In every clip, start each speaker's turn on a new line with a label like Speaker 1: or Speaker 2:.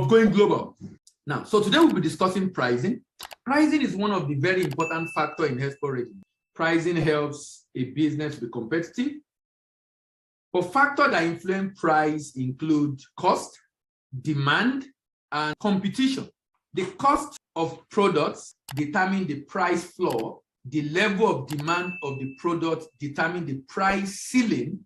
Speaker 1: of going global. Now, so today we'll be discussing pricing. Pricing is one of the very important factors in export revenue. Pricing helps a business be competitive. But factors that influence price include cost, demand, and competition. The cost of products determine the price floor. The level of demand of the product determine the price ceiling.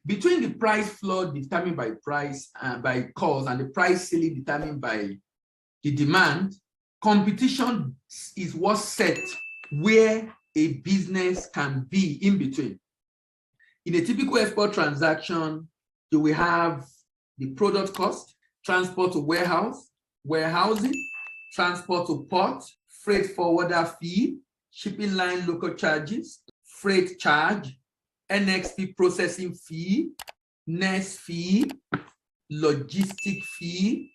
Speaker 1: Between the price floor determined by price by cost and the price ceiling determined by the demand, competition is what sets where a business can be in between. In a typical export transaction, you will have the product cost, transport to warehouse, warehousing, transport to port, freight forwarder fee, shipping line local charges, freight charge, NXP processing fee, NES fee, logistic fee,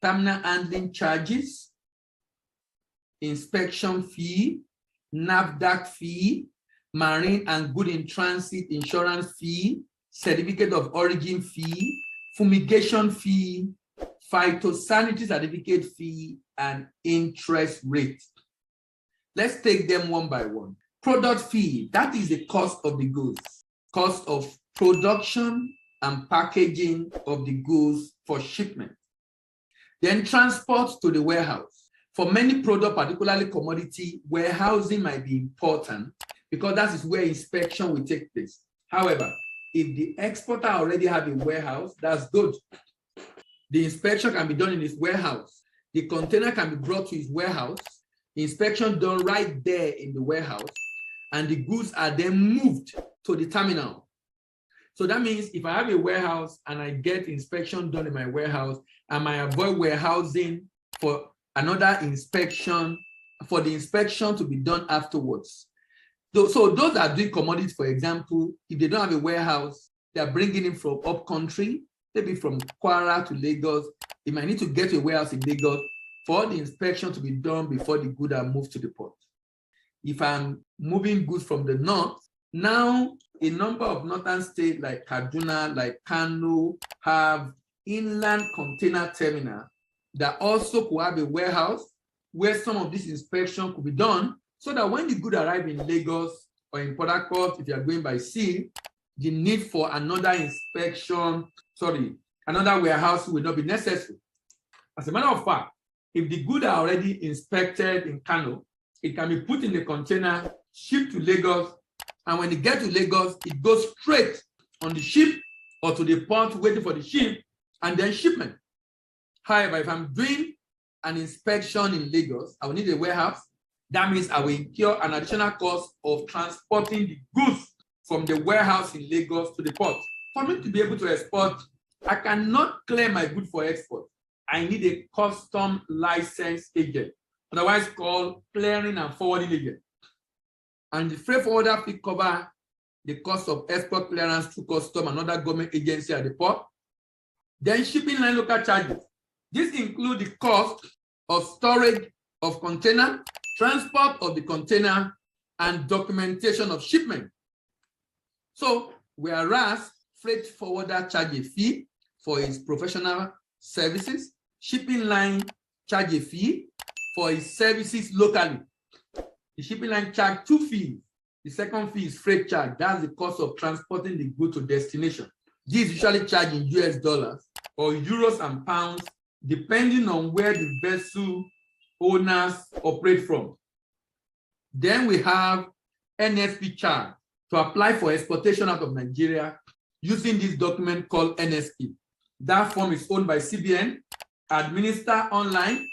Speaker 1: terminal handling charges, inspection fee, NAFDAC fee, marine and good in transit insurance fee, certificate of origin fee, fumigation fee, phytosanitary certificate fee, and interest rate. Let's take them one by one. Product fee, that is the cost of the goods, cost of production and packaging of the goods for shipment. Then transport to the warehouse. For many products, particularly commodity, warehousing might be important because that is where inspection will take place. However, if the exporter already have a warehouse, that's good. The inspection can be done in his warehouse. The container can be brought to his warehouse, inspection done right there in the warehouse, and the goods are then moved to the terminal. So that means if I have a warehouse and I get inspection done in my warehouse, I might avoid warehousing for another inspection, for the inspection to be done afterwards. So those that are doing commodities, for example, if they don't have a warehouse, they are bringing it from up country, maybe from Kwara to Lagos. They might need to get to a warehouse in Lagos for the inspection to be done before the goods are moved to the port. If I'm moving goods from the north, now a number of northern states like Kaduna, like Kano, have inland container terminal that also could have a warehouse where some of this inspection could be done, so that when the goods arrive in Lagos or in Port Harcourt, if you are going by sea, the need for another inspection, another warehouse will not be necessary. As a matter of fact, if the goods are already inspected in Kano, it can be put in the container, shipped to Lagos, and when it gets to Lagos, it goes straight on the ship or to the port waiting for the ship, and then shipment. However, if I'm doing an inspection in Lagos, I will need a warehouse. That means I will incur an additional cost of transporting the goods from the warehouse in Lagos to the port. For me to be able to export, I cannot clear my good for export. I need a custom license agent, otherwise called clearing and forwarding agent. And the freight forwarder fee cover the cost of export clearance through custom and other government agency at the port. Then shipping line local charges. This includes the cost of storage of container, transport of the container, and documentation of shipment. So whereas freight forwarder charge a fee for his professional services, shipping line charge a fee for his services locally. The shipping line charge 2 fees. The second fee is freight charge. That's the cost of transporting the good to destination. This is usually charged in US dollars or euros and pounds, depending on where the vessel owners operate from. Then we have NSP charge to apply for exportation out of Nigeria using this document called NSP. That form is owned by CBN, administered online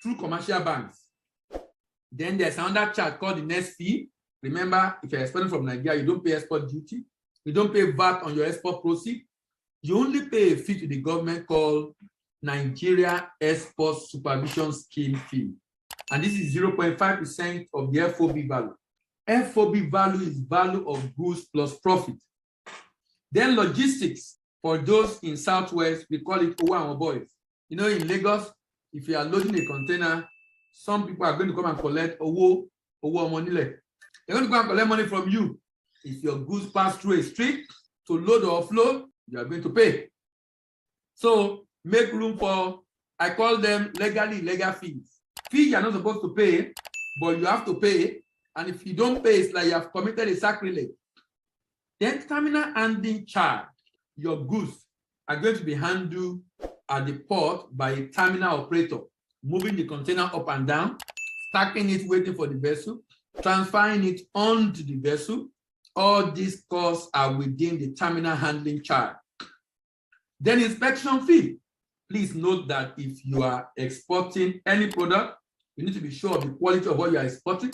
Speaker 1: through commercial banks. Then there's another charge called the NES fee. Remember, if you're exporting from Nigeria, you don't pay export duty. You don't pay VAT on your export proceeds. You only pay a fee to the government called Nigeria Export Supervision Scheme fee. And this is 0.5% of the FOB value. FOB value is value of goods plus profit. Then logistics, for those in Southwest, we call it Owa and Boys. You know, in Lagos, if you are loading a container, some people are going to come and collect Owo money. They're going to go and collect money from you. If your goods pass through a street to load or offload, you are going to pay. So make room for I call them legally illegal fees. Fee you're not supposed to pay, but you have to pay. And if you don't pay, it's like you have committed a sacrilege. Then terminal handling charge. Your goods are going to be handled at the port by a terminal operator, moving the container up and down, stacking it, waiting for the vessel, transferring it onto the vessel. All these costs are within the terminal handling charge. Then inspection fee. Please note that if you are exporting any product, you need to be sure of the quality of what you are exporting.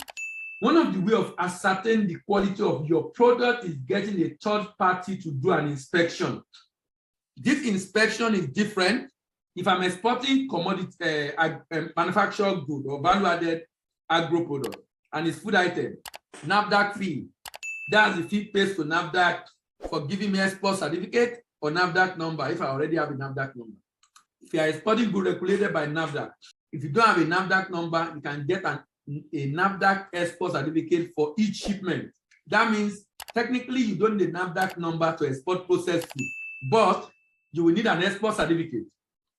Speaker 1: One of the ways of ascertaining the quality of your product is getting a third party to do an inspection. This inspection is different. If I'm exporting commodity, manufactured good or value-added agro product, and it's food item, NAFDAC fee, that's the fee paid to NAFDAC for giving me export certificate or NAFDAC number if I already have a NAFDAC number. If you are exporting good regulated by NAFDAC, if you don't have a NAFDAC number, you can get a NAFDAC export certificate for each shipment. That means technically you don't need a NAFDAC number to export processed food, but you will need an export certificate.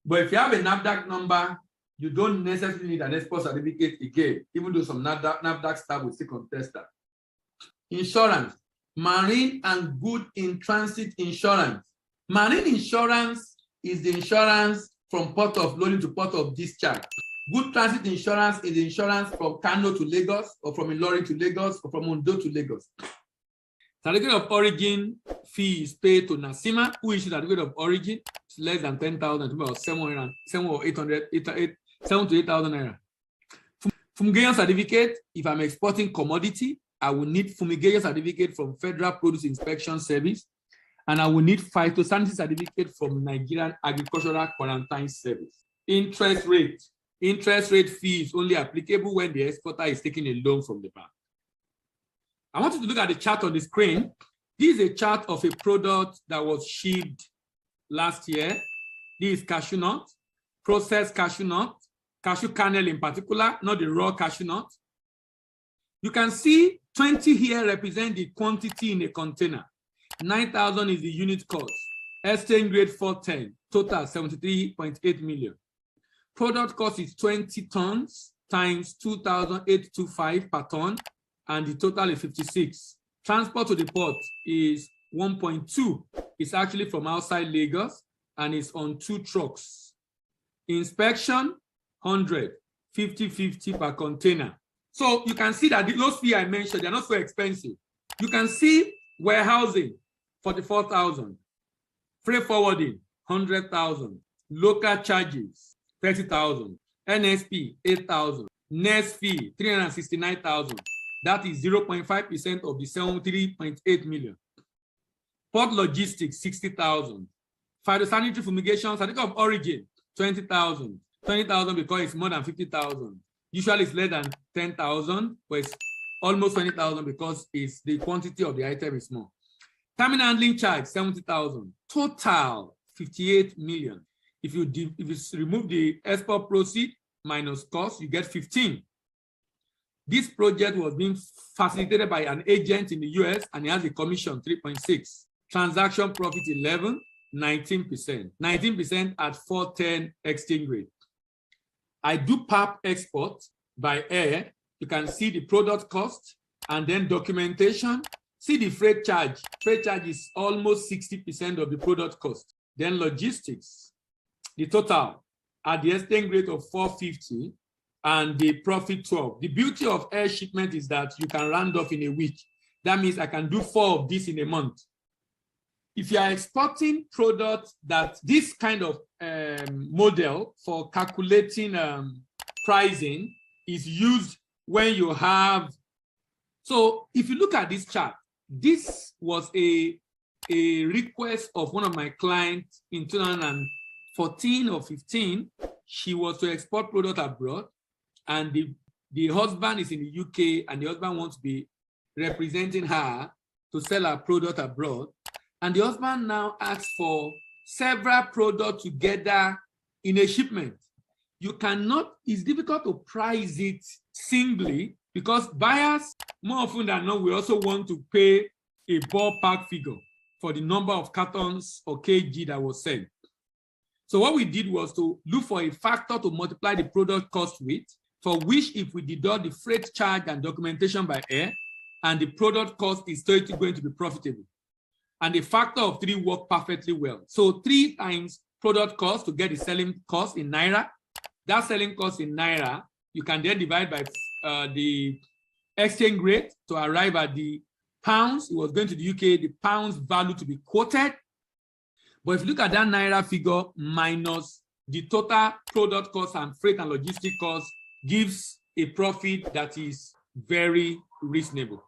Speaker 1: But if you have a NAFDAC number, you don't necessarily need an export certificate again, even though some NAFDAC staff will still contest that. Insurance, marine and good in transit insurance. Marine insurance is the insurance from port of loading to port of discharge. Good transit insurance is insurance from Kano to Lagos, or from Ilorin to Lagos, or from Ondo to Lagos. Certificate of origin fee is paid to Nasima, who issued certificate of origin. It's less than 10,000, about 700, 7 or 800, 7 to 8,000 naira. Fumigation certificate, if I'm exporting commodity, I will need fumigation certificate from Federal Produce Inspection Service, and I will need phytosanitary certificate from Nigerian Agricultural Quarantine Service. Interest rate. Interest rate fee is only applicable when the exporter is taking a loan from the bank. I want you to look at the chart on the screen. This is a chart of a product that was shipped last year. This is cashew nut, processed cashew nut, cashew kernel in particular, not the raw cashew nut. You can see 20 here represent the quantity in a container. 9,000 is the unit cost. Exchange rate 410, total 73.8 million. Product cost is 20 tons times 2,825 per ton, and the total is 56. Transport to the port is 1.2. It's actually from outside Lagos, and it's on 2 trucks. Inspection, 100, 50 per container. So you can see that those fees I mentioned, they're not so expensive. You can see warehousing, 44,000. Freight forwarding, 100,000. Local charges, 30,000. NSP, 8,000. Next fee, 369,000. That is 0.5% of the 73.8 million. Port logistics, 60,000. Phytosanitary fumigation, certificate of origin, 20,000. 20,000 because it's more than 50,000. Usually it's less than 10,000, but it's almost 20,000 because it's the quantity of the item is small. Terminal handling charge, 70,000. Total, 58 million. If you remove the export proceed minus cost, you get 15. This project was being facilitated by an agent in the US, and he has a commission 3.6. Transaction profit 11, 19%. 19% at 410 exchange rate. I do PAP export by air. You can see the product cost and then documentation. See the freight charge. Freight charge is almost 60% of the product cost. Then logistics. The total at the exchange rate of 450 and the profit 12. The beauty of air shipment is that you can round off in a week. That means I can do 4 of this in a month. If you are exporting products that this kind of model for calculating pricing is used when you have. So if you look at this chart, this was a request of one of my clients in 2014 or 15. She was to export product abroad, and the husband is in the UK, and the husband wants to be representing her to sell her product abroad. And the husband now asks for several products together in a shipment. You cannot, it's difficult to price it singly because buyers, more often than not, we also want to pay a ballpark figure for the number of cartons or kg that was sent. So what we did was to look for a factor to multiply the product cost with, for which if we deduct the freight charge and documentation by air, and the product cost is still going to be profitable. And the factor of 3 worked perfectly well. So 3 times product cost to get the selling cost in Naira. That selling cost in Naira, you can then divide by the exchange rate to arrive at the pounds. It was going to the UK, the pounds value to be quoted. But if you look at that Naira figure minus the total product cost and freight and logistic cost, gives a profit that is very reasonable.